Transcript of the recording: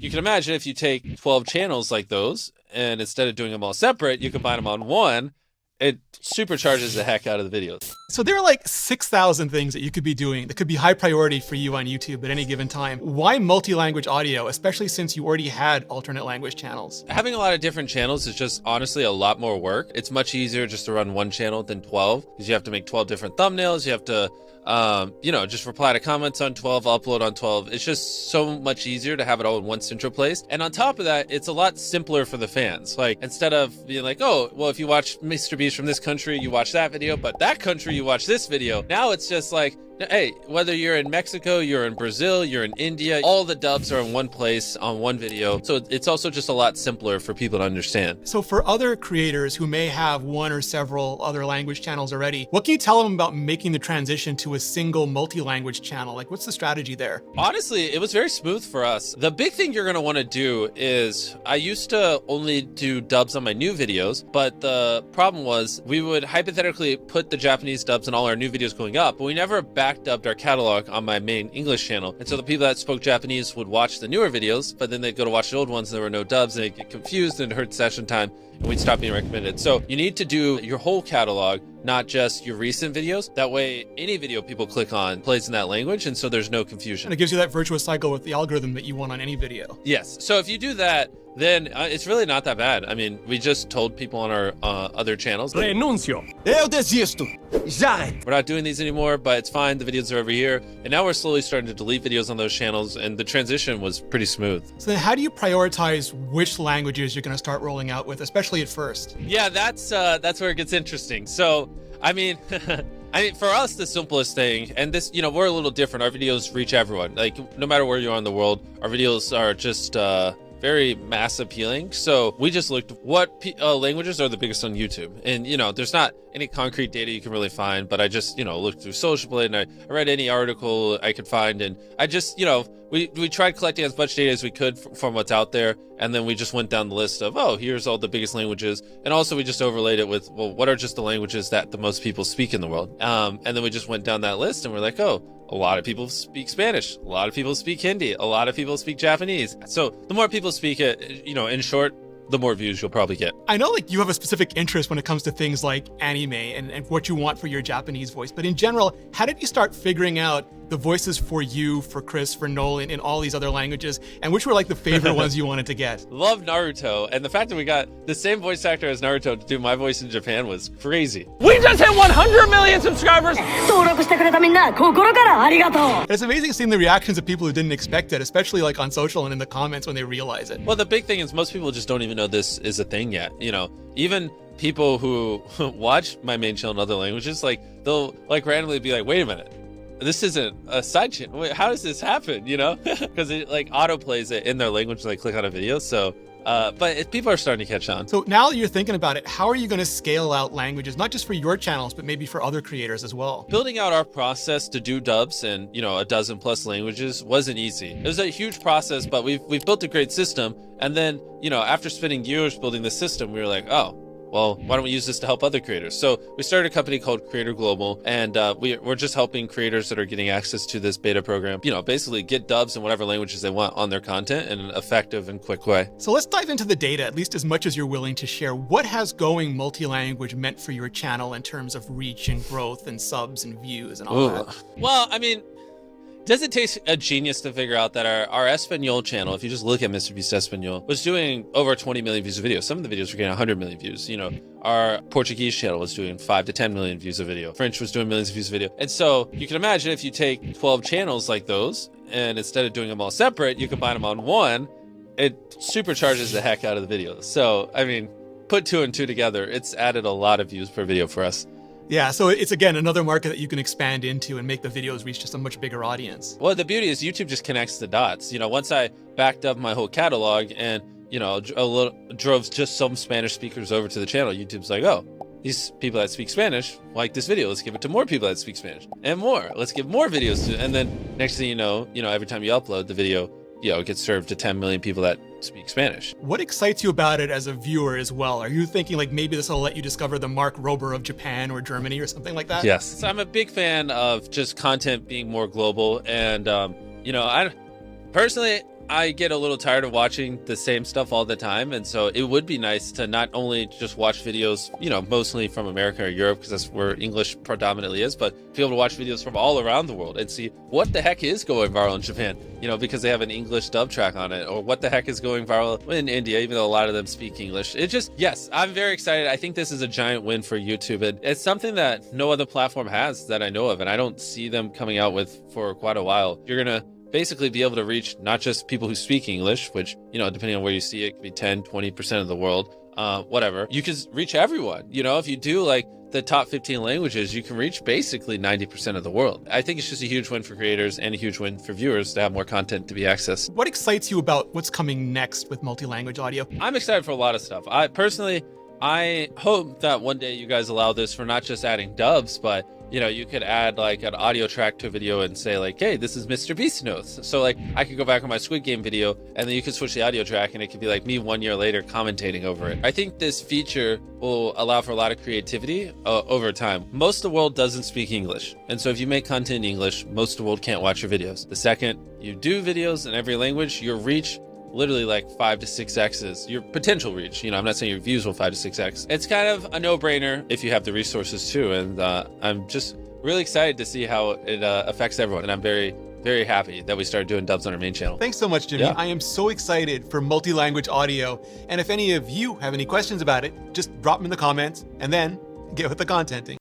you can imagine if you take 12 channels like those, and instead of doing them all separate, you combine them on one, it supercharges the heck out of the videos. So there are like 6,000 things that you could be doing that could be high priority for you on YouTube at any given time. Why multi-language audio, especially since you already had alternate language channels? Having a lot of different channels is just honestly a lot more work. It's much easier just to run one channel than 12, because you have to make 12 different thumbnails. You have to just reply to comments on 12, upload on 12. It's just so much easier to have it all in one central place. And on top of that, it's a lot simpler for the fans. Like, instead of being like, oh, well, if you watch Mr. Beast from this country, you watch that video, but that country, you watch this video. Now it's just like, hey, whether you're in Mexico, you're in Brazil, you're in India, all the dubs are in one place on one video. So it's also just a lot simpler for people to understand. So for other creators who may have one or several other language channels already, what can you tell them about making the transition to a single multi-language channel? Like, what's the strategy there? Honestly, it was very smooth for us. The big thing you're going to want to do is, I used to only do dubs on my new videos, but the problem was we would hypothetically put the Japanese dubs in all our new videos going up, but we never backdubbed our catalog on my main English channel. And so the people that spoke Japanese would watch the newer videos, but then they'd go to watch the old ones and there were no dubs, and they'd get confused and it hurt session time, and we'd stop being recommended. So you need to do your whole catalog, not just your recent videos. That way, any video people click on plays in that language, and so there's no confusion. And it gives you that virtuous cycle with the algorithm that you want on any video. Yes. So if you do that, then it's really not that bad. I mean, we just told people on our other channels, Renuncio. Eu desisto. J'arrête. we're not doing these anymore, but it's fine. The videos are over here. And now we're slowly starting to delete videos on those channels, and the transition was pretty smooth. So then how do you prioritize which languages you're going to start rolling out with, especially at first? Yeah, that's where it gets interesting. So, I mean, for us, the simplest thing, and this, we're a little different. Our videos reach everyone. Like, no matter where you are in the world, our videos are just very mass appealing. So we just looked what languages are the biggest on YouTube. And, there's not any concrete data you can really find, but I just, looked through Social Blade, and I read any article I could find. And I just, we tried collecting as much data as we could from what's out there. And then we just went down the list of, oh, here's all the biggest languages. And also we just overlaid it with, well, what are just the languages that the most people speak in the world? And then we just went down that list and we're like, oh, a lot of people speak Spanish. A lot of people speak Hindi. A lot of people speak Japanese. So the more people speak it, in short, the more views you'll probably get. I know you have a specific interest when it comes to things like anime and what you want for your Japanese voice, but in general, how did you start figuring out the voices for you, for Chris, for Nolan, in all these other languages, and which were like the favorite ones you wanted to get? Love Naruto, and the fact that we got the same voice actor as Naruto to do my voice in Japan was crazy. We just hit 100 million subscribers. It's amazing seeing the reactions of people who didn't expect it, especially like on social and in the comments when they realize it. Well, the big thing is most people just don't even know this is a thing yet. Even people who watch my main channel in other languages, they'll randomly be like, wait a minute, this isn't a side channel. Wait, how does this happen? Because it auto plays it in their language when they click on a video. So, but people are starting to catch on. So now that you're thinking about it, how are you going to scale out languages, not just for your channels, but maybe for other creators as well? Building out our process to do dubs in, a dozen plus languages wasn't easy. It was a huge process, but we've built a great system. And then, after spending years building this system, we were like, oh, well, why don't we use this to help other creators? So we started a company called Creator Global, and we're just helping creators that are getting access to this beta program, basically get dubs in whatever languages they want on their content in an effective and quick way. So let's dive into the data, at least as much as you're willing to share. What has going multi-language meant for your channel in terms of reach and growth and subs and views and all that? Well, I mean, does it take a genius to figure out that our Espanol channel, if you just look at Mr. Beast Espanol, was doing over 20 million views a video. Some of the videos were getting 100 million views. Our Portuguese channel was doing 5 to 10 million views a video. French was doing millions of views a video. And so you can imagine if you take 12 channels like those, and instead of doing them all separate, you combine them on one, it supercharges the heck out of the videos. So, I mean, put 2 and 2 together, it's added a lot of views per video for us. Yeah, so it's, again, another market that you can expand into and make the videos reach just a much bigger audience. Well, the beauty is YouTube just connects the dots. Once I backed up my whole catalog and, drove just some Spanish speakers over to the channel, YouTube's like, oh, these people that speak Spanish like this video. Let's give it to more people that speak Spanish and more. Let's give more videos to, and then next thing you know, every time you upload the video, it gets served to 10 million people that speak Spanish. What excites you about it as a viewer as well? Are you thinking maybe this will let you discover the Mark Rober of Japan or Germany or something like that? Yes. So I'm a big fan of just content being more global. And, I personally, I get a little tired of watching the same stuff all the time, and so it would be nice to not only just watch videos, you know, mostly from America or Europe, because that's where English predominantly is, but be able to watch videos from all around the world and see what the heck is going viral in Japan, you know, because they have an English dub track on it, or what the heck is going viral in India, even though a lot of them speak English. It just, yes, I'm very excited. I think this is a giant win for YouTube, and it's something that no other platform has that I know of, and I don't see them coming out with for quite a while. You're gonna basically be able to reach not just people who speak English, which, you know, depending on where you see it, could be 10-20% of the world, whatever. You can reach everyone. You know, if you do like the top 15 languages, you can reach basically 90% of the world. I think it's just a huge win for creators and a huge win for viewers to have more content to be accessed. What excites you about what's coming next with multi-language audio? I'm excited for a lot of stuff. I hope that one day you guys allow this for not just adding dubs, but, you know, you could add like an audio track to a video and say like, hey, this is Mr. Beast notes. So like I could go back on my Squid Game video and then you could switch the audio track and it could be like me 1 year later commentating over it. I think this feature will allow for a lot of creativity over time. Most of the world doesn't speak English. And so if you make content in English, most of the world can't watch your videos. The second you do videos in every language, your reach literally like 5 to 6x's your potential reach. You know, I'm not saying your views will 5 to 6x. It's kind of a no-brainer if you have the resources too. And I'm just really excited to see how it affects everyone. And I'm very, very happy that we started doing dubs on our main channel. Thanks so much, Jimmy. Yeah. I am so excited for multi-language audio. And if any of you have any questions about it, just drop them in the comments and then get with the contenting.